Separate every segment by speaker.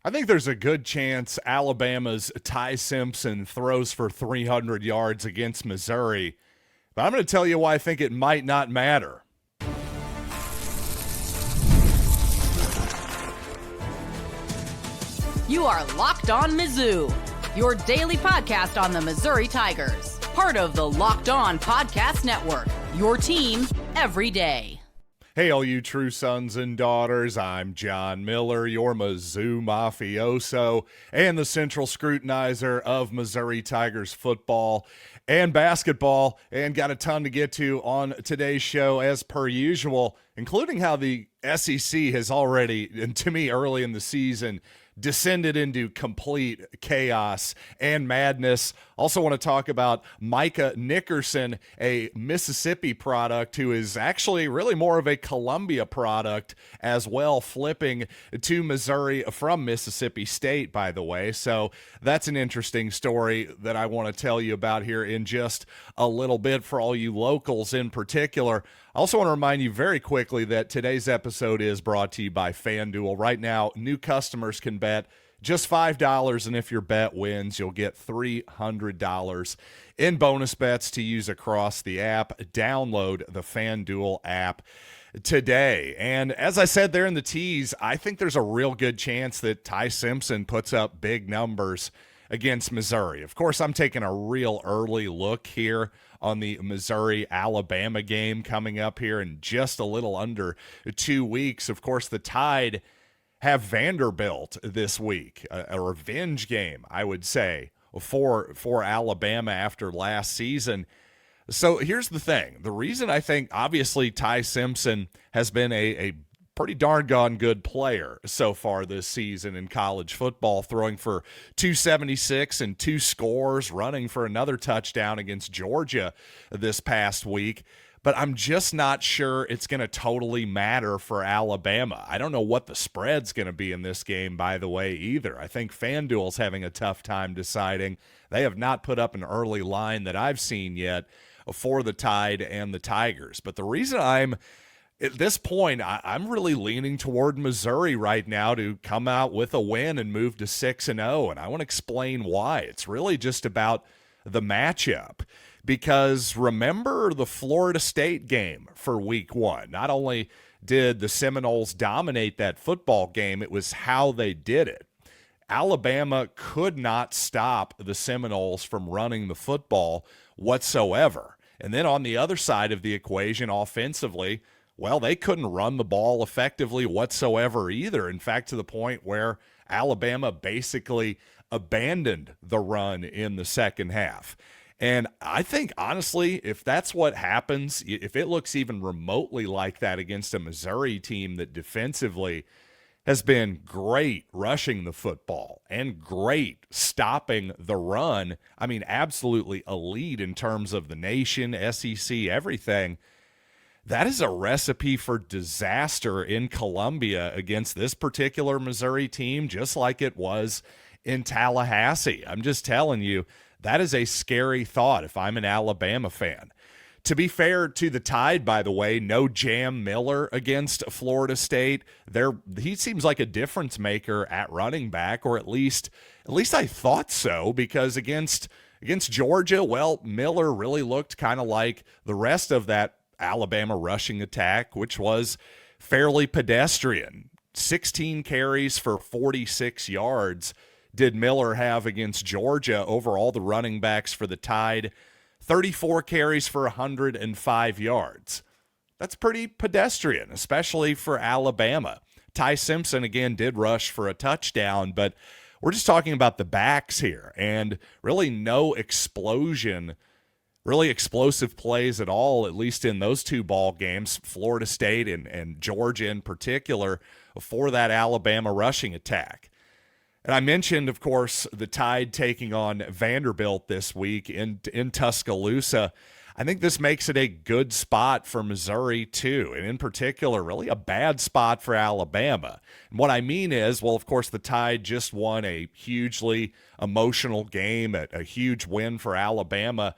Speaker 1: I think there's a good chance Alabama's Ty Simpson throws for 300 yards against Missouri, but I'm going to tell you why I think it might not matter.
Speaker 2: You are Locked On Mizzou, your daily podcast on the Missouri Tigers, part of the Locked On Podcast Network, your team every day.
Speaker 1: Hey, all you true sons and daughters, I'm John Miller, your Mizzou mafioso and the central scrutinizer of Missouri Tigers football and basketball, and got a ton to get to on today's show as per usual, including how the SEC has already, and to me early in the season, descended into complete chaos and madness. Also want to talk about Micah Nickerson, a Mississippi product who is actually really more of a Columbia product as well, flipping to Missouri from Mississippi State, by the way. So that's an interesting story that I want to tell you about here in just a little bit for all you locals in particular. I also want to remind you very quickly that today's episode is brought to you by FanDuel. Right now, new customers can bet just $5, and if your bet wins, you'll get $300 in bonus bets to use across the app. Download the FanDuel app today. And as I said there in the tease, I think there's a real good chance that Ty Simpson puts up big numbers against Missouri. Of course, I'm taking a real early look here on the Missouri-Alabama game coming up here in just a little under 2 weeks. Of course, the Tide have Vanderbilt this week, a revenge game, I would say, for Alabama after last season. So here's the thing. The reason I think, obviously, Ty Simpson has been a pretty darn gone good player so far this season in college football, throwing for 276 and 2 scores, running for another touchdown against Georgia this past week. But I'm just not sure it's going to totally matter for Alabama. I don't know what the spread's going to be in this game, by the way, either. I think FanDuel's having a tough time deciding. They have not put up an early line that I've seen yet for the Tide and the Tigers. But the reason at this point, I'm really leaning toward Missouri right now to come out with a win and move to 6-0, and I want to explain why. It's really just about the matchup, because remember the Florida State game for week 1. Not only did the Seminoles dominate that football game, it was how they did it. Alabama could not stop the Seminoles from running the football whatsoever. And then on the other side of the equation, offensively, well, they couldn't run the ball effectively whatsoever either. In fact, to the point where Alabama basically abandoned the run in the second half. And I think, honestly, if that's what happens, if it looks even remotely like that against a Missouri team that defensively has been great rushing the football and great stopping the run, I mean, absolutely elite in terms of the nation, SEC, everything, that is a recipe for disaster in Columbia against this particular Missouri team, just like it was in Tallahassee. I'm just telling you, that is a scary thought if I'm an Alabama fan. To be fair to the Tide, by the way, no Jam Miller against Florida State. He seems like a difference maker at running back, or at least I thought so, because against Georgia, well, Miller really looked kind of like the rest of that Alabama rushing attack, which was fairly pedestrian. 16 carries for 46 yards did Miller have against Georgia over all the running backs for the Tide. 34 carries for 105 yards. That's pretty pedestrian, especially for Alabama. Ty Simpson, again, did rush for a touchdown, but we're just talking about the backs here, and really no really explosive plays at all, at least in those 2 ball games, Florida State and Georgia in particular, for that Alabama rushing attack. And I mentioned, of course, the Tide taking on Vanderbilt this week in Tuscaloosa. I think this makes it a good spot for Missouri, too, and in particular, really a bad spot for Alabama. And what I mean is, well, of course, the Tide just won a hugely emotional game, a huge win for Alabama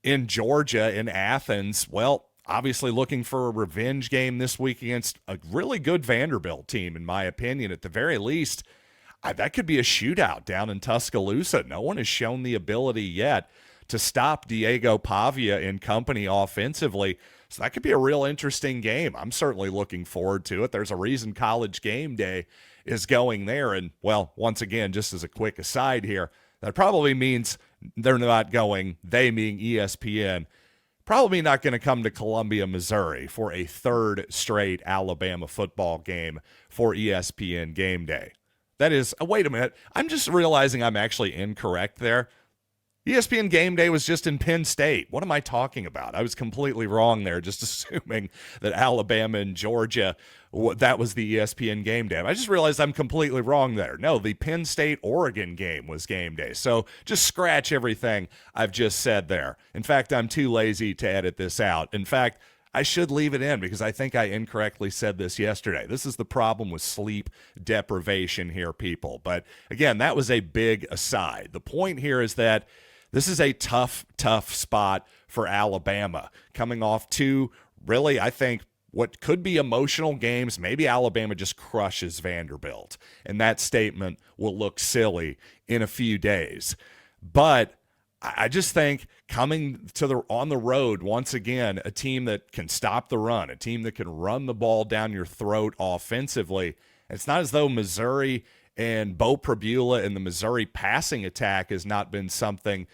Speaker 1: in Georgia, in Athens. Well, obviously looking for a revenge game this week against a really good Vanderbilt team, in my opinion. At the very least, that could be a shootout down in Tuscaloosa. No one has shown the ability yet to stop Diego Pavia and company offensively. So that could be a real interesting game. I'm certainly looking forward to it. There's a reason College Game Day is going there. And, well, once again, just as a quick aside here, that probably means they're not going, they being ESPN, probably not going to come to Columbia, Missouri for a third straight Alabama football game for ESPN Game Day. That is, wait a minute, I'm just realizing I'm actually incorrect there. ESPN Game Day was just in Penn State. What am I talking about? I was completely wrong there, just assuming that Alabama and Georgia, that was the ESPN Game Day. I just realized I'm completely wrong there. No, the Penn State-Oregon game was Game Day. So just scratch everything I've just said there. In fact, I'm too lazy to edit this out. In fact, I should leave it in because I think I incorrectly said this yesterday. This is the problem with sleep deprivation here, people. But again, that was a big aside. The point here is that this is a tough spot for Alabama, coming off two, really, I think, what could be emotional games. Maybe Alabama just crushes Vanderbilt, and that statement will look silly in a few days. But I just think coming to on the road, once again, a team that can stop the run, a team that can run the ball down your throat offensively. It's not as though Missouri and Beau Pribula and the Missouri passing attack has not been something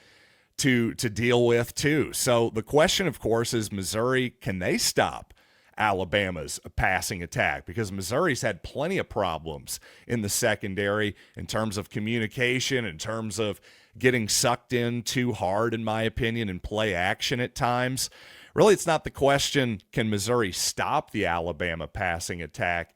Speaker 1: to deal with too. So the question, of course, is Missouri, can they stop Alabama's passing attack? Because Missouri's had plenty of problems in the secondary in terms of communication, in terms of getting sucked in too hard, in my opinion, and play action at times. Really, it's not the question, can Missouri stop the Alabama passing attack?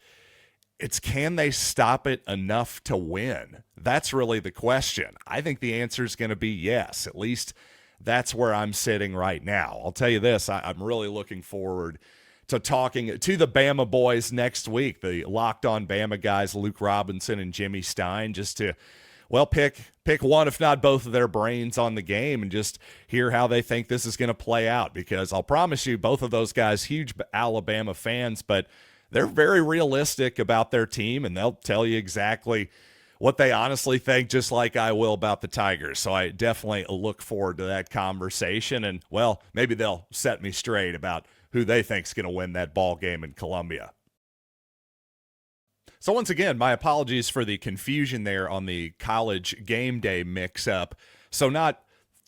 Speaker 1: It's, can they stop it enough to win? That's really the question. I think the answer is going to be yes. At least that's where I'm sitting right now. I'll tell you this, I'm really looking forward to talking to the Bama boys next week, the Locked On Bama guys, Luke Robinson and Jimmy Stein, just to, well, pick one, if not both of their brains on the game and just hear how they think this is going to play out. Because I'll promise you, both of those guys, huge Alabama fans, but they're very realistic about their team, and they'll tell you exactly what they honestly think, just like I will about the Tigers. So I definitely look forward to that conversation, and, well, maybe they'll set me straight about who they think is going to win that ball game in Columbia. So once again, my apologies for the confusion there on the College Game Day mix-up. So not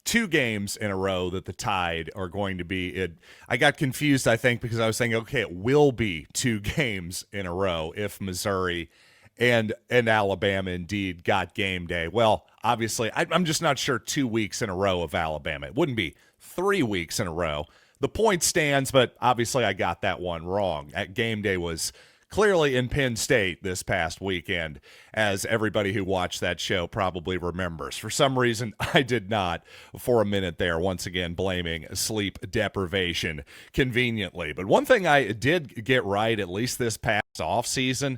Speaker 1: 2 games in a row that the Tide are going to be in. I got confused, I think, because I was saying, okay, it will be 2 games in a row if Missouri and Alabama indeed got Game Day. Well, obviously, I'm just not sure 2 weeks in a row of Alabama. It wouldn't be 3 weeks in a row. The point stands, but obviously I got that one wrong. Game Day was clearly in Penn State this past weekend, as everybody who watched that show probably remembers. For some reason, I did not for a minute there, once again blaming sleep deprivation conveniently. But one thing I did get right, at least this past offseason,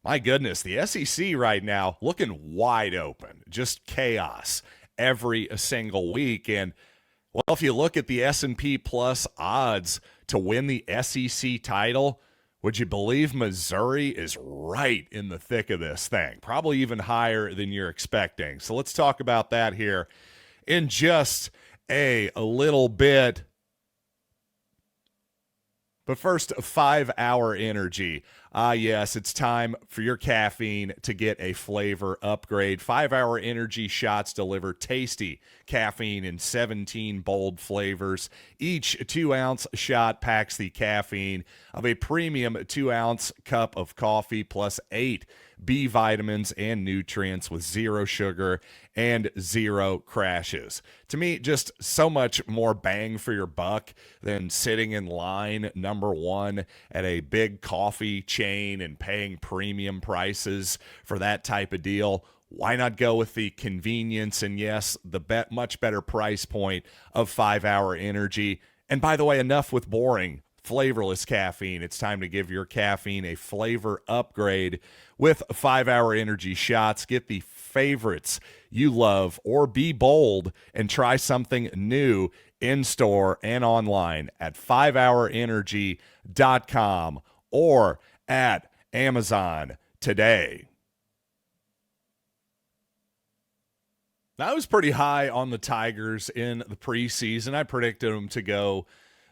Speaker 1: my goodness, the SEC right now looking wide open, just chaos every single week. And, well, if you look at the S&P Plus odds to win the SEC title, would you believe Missouri is right in the thick of this thing? Probably even higher than you're expecting. So let's talk about that here in just a little bit. But first, 5-Hour Energy. Yes, it's time for your caffeine to get a flavor upgrade. 5-Hour Energy shots deliver tasty caffeine in 17 bold flavors. Each 2-ounce shot packs the caffeine of a premium 2-ounce cup of coffee plus 8 B vitamins and nutrients with 0 sugar and 0 crashes. To me, just so much more bang for your buck than sitting in line, number one, at a big coffee chain and paying premium prices for that type of deal. Why not go with the convenience and, yes, the much better price point of 5-Hour Energy? And by the way, enough with boring, flavorless caffeine. It's time to give your caffeine a flavor upgrade with 5-Hour Energy shots. Get the favorites you love, or be bold and try something new in store and online at 5hourenergy.com or at Amazon today. I was pretty high on the Tigers in the preseason. I predicted them to go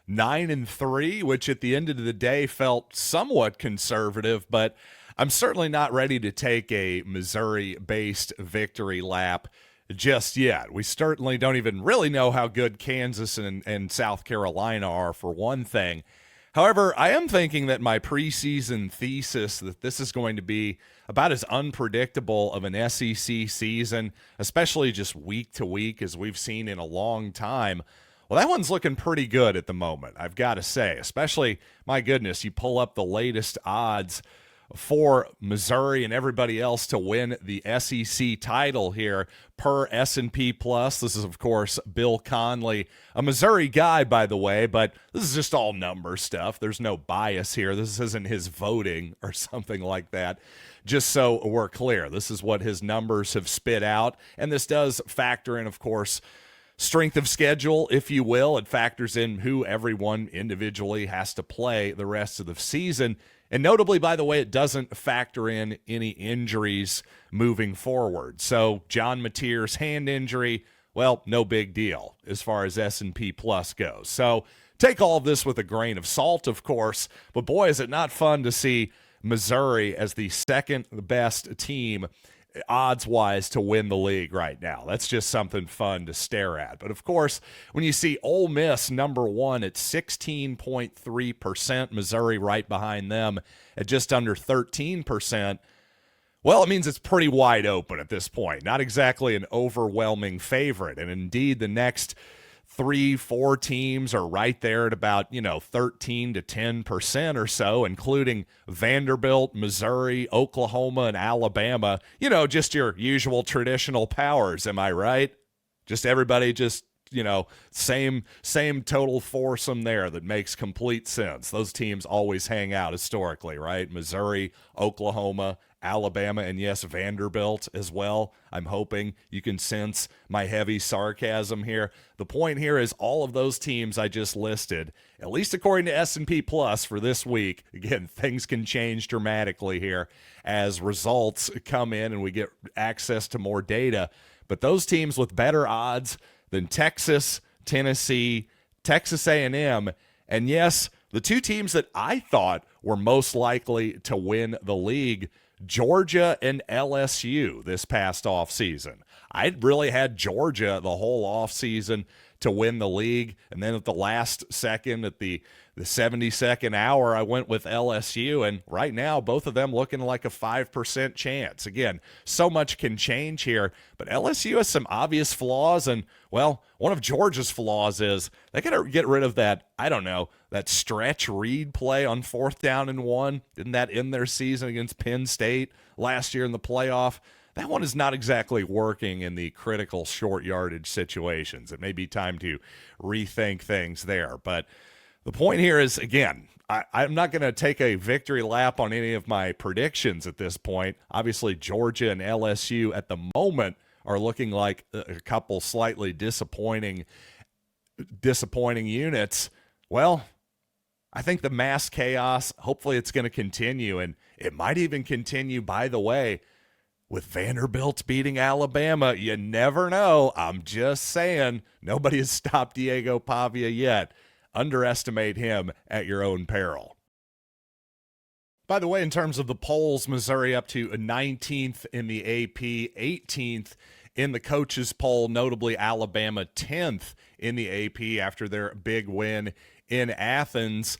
Speaker 1: 9-3, which at the end of the day felt somewhat conservative, but I'm certainly not ready to take a Missouri-based victory lap just yet. We certainly don't even really know how good Kansas and South Carolina are, for one thing. However, I am thinking that my preseason thesis that this is going to be about as unpredictable of an SEC season, especially just week to week, as we've seen in a long time. Well, that one's looking pretty good at the moment, I've got to say. Especially, my goodness, you pull up the latest odds for Missouri and everybody else to win the SEC title here per S&P Plus. This is, of course, Bill Conley, a Missouri guy, by the way, but this is just all number stuff. There's no bias here. This isn't his voting or something like that. Just so we're clear, this is what his numbers have spit out, and this does factor in, of course, strength of schedule, if you will. It factors in who everyone individually has to play the rest of the season. And notably, by the way, it doesn't factor in any injuries moving forward. So John Mateer's hand injury, well, no big deal as far as S&P Plus goes. So take all of this with a grain of salt, of course. But boy, is it not fun to see Missouri as the second best team odds-wise to win the league right now. That's just something fun to stare at. But of course, when you see Ole Miss number one at 16.3%, Missouri right behind them at just under 13%, well, it means it's pretty wide open at this point. Not exactly an overwhelming favorite. And indeed, the next 3-4 teams are right there at about, 13 to 10% or so, including Vanderbilt, Missouri, Oklahoma, and Alabama. Just your usual traditional powers, am I right? Just everybody same total foursome there that makes complete sense. Those teams always hang out historically, right? Missouri, Oklahoma, Alabama, and yes, Vanderbilt as well. I'm hoping you can sense my heavy sarcasm here. The point here is all of those teams I just listed, at least according to S&P Plus for this week, again, things can change dramatically here as results come in and we get access to more data, but those teams with better odds than Texas, Tennessee, Texas A&M, and yes, the two teams that I thought were most likely to win the league, Georgia and LSU this past offseason. I really had Georgia the whole offseason to win the league, and then at the last second, at the 72nd hour, I went with LSU, and right now, both of them looking like a 5% chance. Again, so much can change here, but LSU has some obvious flaws, and, well, one of Georgia's flaws is they got to get rid of that, that stretch read play on 4th down and 1. Didn't that end their season against Penn State last year in the playoff? That one is not exactly working in the critical short yardage situations. It may be time to rethink things there. But the point here is, again, I'm not going to take a victory lap on any of my predictions at this point. Obviously, Georgia and LSU at the moment are looking like a couple slightly disappointing units. Well, I think the mass chaos, hopefully it's going to continue, and it might even continue, by the way, with Vanderbilt beating Alabama. You never know. I'm just saying, nobody has stopped Diego Pavia yet. Underestimate him at your own peril. By the way, in terms of the polls, Missouri up to 19th in the AP, 18th in the coaches poll, notably Alabama 10th in the AP after their big win in Athens.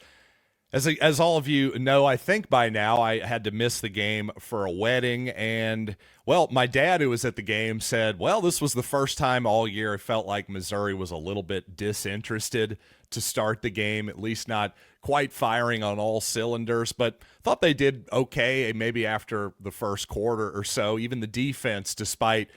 Speaker 1: As all of you know, I think by now, I had to miss the game for a wedding. And, well, my dad, who was at the game, said, well, this was the first time all year I felt like Missouri was a little bit disinterested to start the game, at least not quite firing on all cylinders, but thought they did okay maybe after the first quarter or so. Even the defense, despite,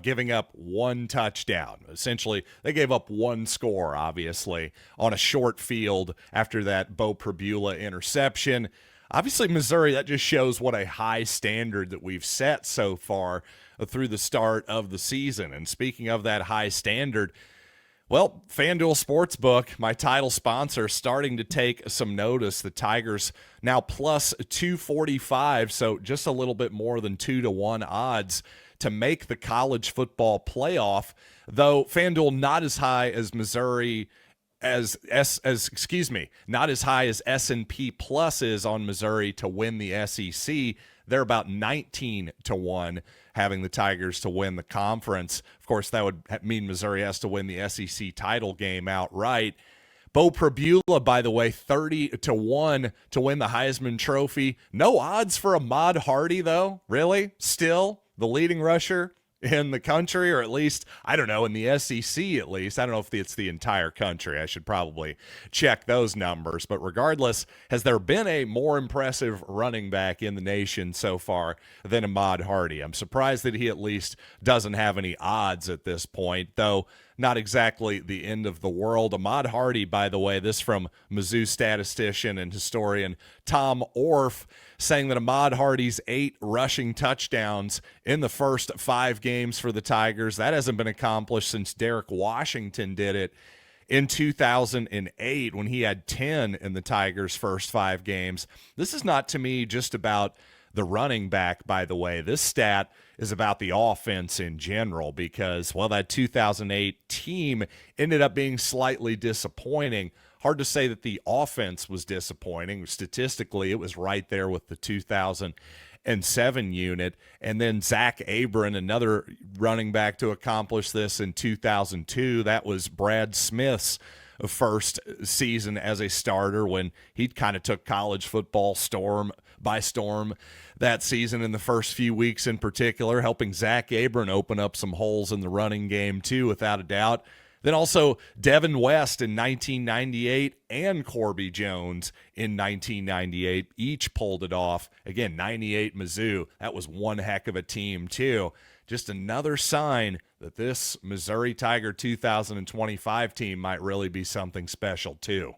Speaker 1: giving up one touchdown. Essentially, they gave up one score, obviously, on a short field after that Beau Pribula interception. Obviously, Missouri, that just shows what a high standard that we've set so far through the start of the season. And speaking of that high standard, well, FanDuel Sportsbook, my title sponsor, starting to take some notice. The Tigers now plus 245, so just a little bit more than 2-1 odds to make the college football playoff, though FanDuel not as high as Missouri not as high as S&P Plus is on Missouri to win the SEC. They're about 19-1 having the Tigers to win the conference. Of course, that would mean Missouri has to win the SEC title game outright. Beau Pribula, by the way, 30-1 to win the Heisman Trophy. No odds for Ahmad Hardy, though. Really? Still the leading rusher in the country, or at least, I don't know, in the SEC at least. I don't know if it's the entire country. I should probably check those numbers. But regardless, has there been a more impressive running back in the nation so far than Ahmad Hardy? I'm surprised that he at least doesn't have any odds at this point, though not exactly the end of the world. Ahmad Hardy, by the way, this from Mizzou statistician and historian Tom Orff, saying that Ahmad Hardy's 8 rushing touchdowns in the first 5 games for the Tigers, that hasn't been accomplished since Derek Washington did it in 2008 when he had 10 in the Tigers' first 5 games. This is not, to me, just about the running back, by the way. This stat is about the offense in general because, well, that 2008 team ended up being slightly disappointing. Hard to say that the offense was disappointing. Statistically, it was right there with the 2007 unit. And then Zach Abram, another running back to accomplish this in 2002. That was Brad Smith's first season as a starter when he kind of took college football by storm that season in the first few weeks in particular, helping Zach Abram open up some holes in the running game too, without a doubt. Then also Devin West in 1998 and Corby Jones in 1998 each pulled it off. Again, 98 Mizzou, that was one heck of a team too. Just another sign that this Missouri Tiger 2025 team might really be something special too.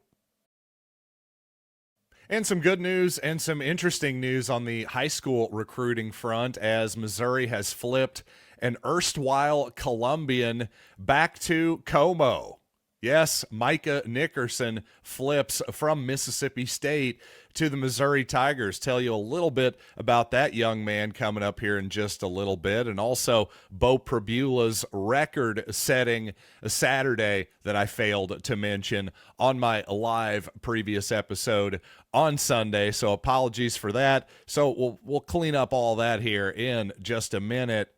Speaker 1: And some good news and some interesting news on the high school recruiting front as Missouri has flipped an erstwhile Columbian back to Como. Yes, Micah Nickerson flips from Mississippi State to the Missouri Tigers. Tell you a little bit about that young man coming up here in just a little bit. And also Beau Pribula's record-setting Saturday that I failed to mention on my live previous episode on Sunday. So apologies for that. So we'll clean up all that here in just a minute.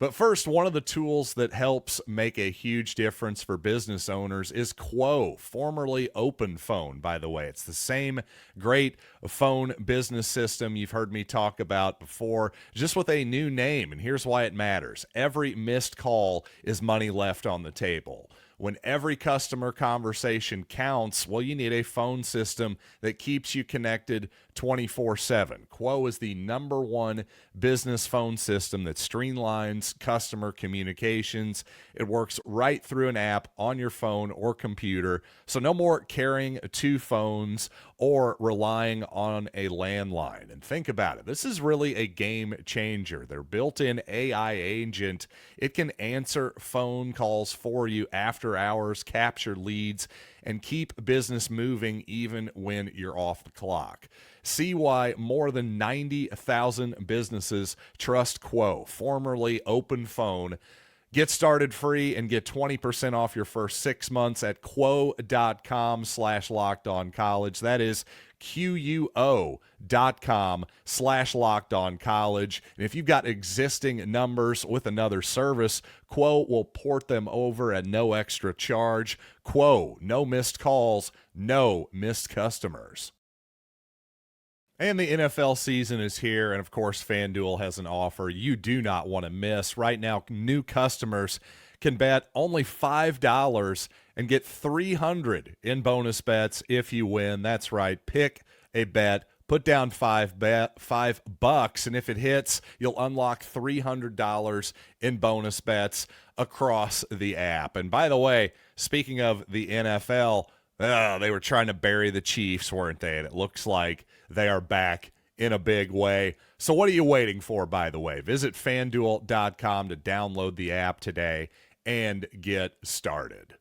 Speaker 1: But first, one of the tools that helps make a huge difference for business owners is Quo, formerly Open Phone, by the way. It's the same great phone business system you've heard me talk about before, just with a new name. And here's why it matters. Every missed call is money left on the table. When every customer conversation counts, well, you need a phone system that keeps you connected 24/7. Quo is the #1 business phone system that streamlines customer communications. It works right through an app on your phone or computer, so no more carrying 2 phones or relying on a landline. And think about it. This is really a game changer. Their built-in AI agent, it can answer phone calls for you after hours, capture leads, and keep business moving even when you're off the clock. See why more than 90,000 businesses trust Quo, formerly Open Phone. Get started free and get 20% off your first 6 months at quo.com/lockedoncollege. That is quo.com/lockedoncollege. And if you've got existing numbers with another service, Quo will port them over at no extra charge. Quo, no missed calls, no missed customers. And the NFL season is here, and of course, FanDuel has an offer you do not want to miss. Right now, new customers can bet only $5 and get $300 in bonus bets if you win. That's right. Pick a bet, put down $5, and if it hits, you'll unlock $300 in bonus bets across the app. And by the way, speaking of the NFL, they were trying to bury the Chiefs, weren't they? And it looks like they are back in a big way. So what are you waiting for, by the way? Visit FanDuel.com to download the app today and get started.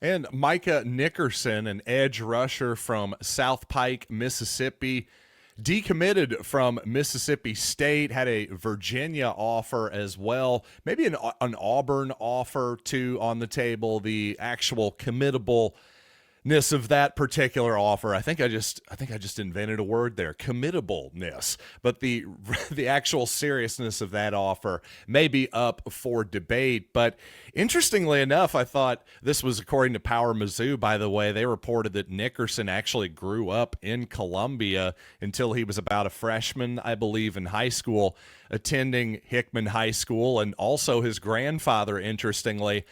Speaker 1: And Micah Nickerson, an edge rusher from South Pike, Mississippi, decommitted from Mississippi State, had a Virginia offer as well, maybe an Auburn offer too on the table. The actual committableness of that particular offer, I think I just invented a word there, committableness. But the actual seriousness of that offer may be up for debate. But interestingly enough, I thought this was according to Power Mizzou, by the way. They reported that Nickerson actually grew up in Columbia until he was about a freshman, I believe, in high school, attending Hickman High School. And also his grandfather, interestingly,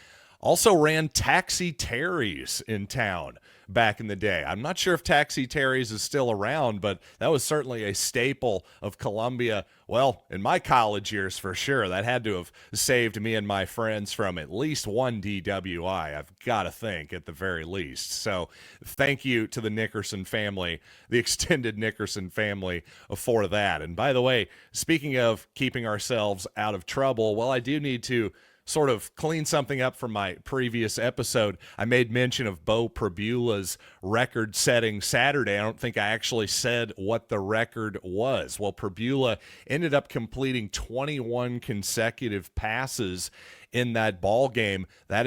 Speaker 1: also ran Taxi Terry's in town back in the day. I'm not sure if Taxi Terry's is still around, but that was certainly a staple of Columbia. Well, in my college years, for sure. That had to have saved me and my friends from at least one DWI, I've got to think, at the very least. So thank you to the Nickerson family, the extended Nickerson family, for that. And by the way, speaking of keeping ourselves out of trouble, well, I do need to sort of clean something up from my previous episode. I made mention of Beau Pribula's record-setting Saturday. I don't think I actually said what the record was. Well, Pribula ended up completing 21 consecutive passes in that ball game. That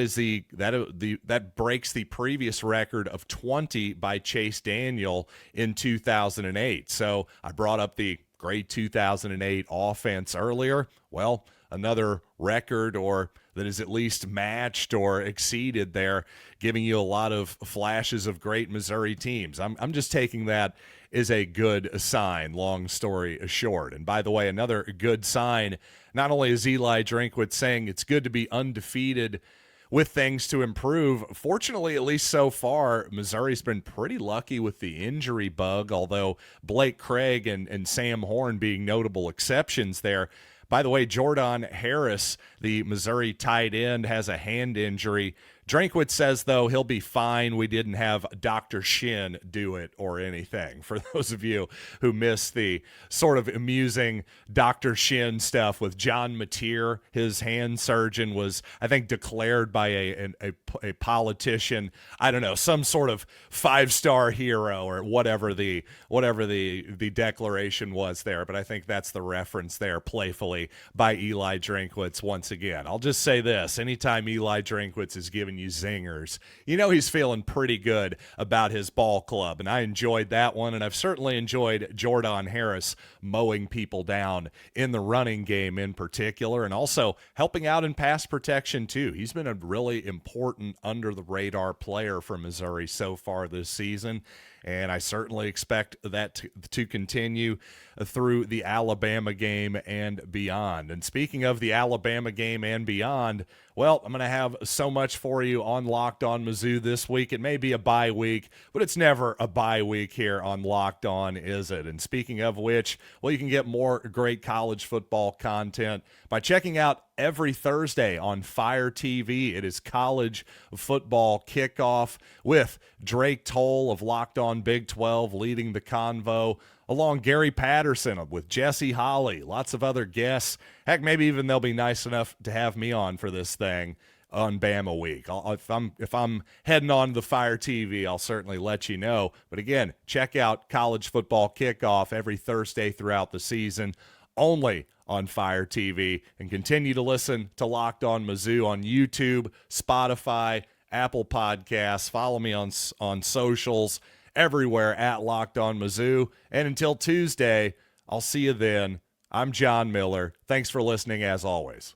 Speaker 1: breaks the previous record of 20 by Chase Daniel in 2008. So I brought up the great 2008 offense earlier. Well, another record, or that is at least matched or exceeded there, giving you a lot of flashes of great Missouri teams. I'm just taking that as a good sign, long story short. And by the way, another good sign, not only is Eli Drinkwitz saying it's good to be undefeated with things to improve. Fortunately, at least so far, Missouri's been pretty lucky with the injury bug, although Blake Craig and Sam Horn being notable exceptions there. By the way, Jordan Harris, the Missouri tight end, has a hand injury. Drinkwitz says, though, he'll be fine. We didn't have Dr. Shin do it or anything. For those of you who missed the sort of amusing Dr. Shin stuff with John Mateer, his hand surgeon was, I think, declared by a politician, I don't know, some sort of five-star hero or whatever the declaration was there. But I think that's the reference there, playfully, by Eli Drinkwitz once again. I'll just say this. Anytime Eli Drinkwitz is giving you zingers, you know he's feeling pretty good about his ball club, and I enjoyed that one, and I've certainly enjoyed Jordan Harris mowing people down in the running game in particular, and also helping out in pass protection too. He's been a really important under-the-radar player for Missouri so far this season, and I certainly expect that to continue through the Alabama game and beyond. And speaking of the Alabama game and beyond, well, I'm going to have so much for you on Locked On Mizzou this week. It may be a bye week, but it's never a bye week here on Locked On, is it? And speaking of which, well, you can get more great college football content by checking out every Thursday on Fire TV. It is college football kickoff with Drake Toll of Locked On Big 12 leading the convo, along Gary Patterson with Jesse Holly, lots of other guests. Heck, maybe even they'll be nice enough to have me on for this thing on Bama Week. If I'm heading on to the Fire TV, I'll certainly let you know. But again, check out college football kickoff every Thursday throughout the season, only on Fire TV, and continue to listen to Locked On Mizzou on YouTube, Spotify, Apple Podcasts. Follow me on socials everywhere at Locked On Mizzou. And until Tuesday, I'll see you then. I'm John Miller. Thanks for listening as always.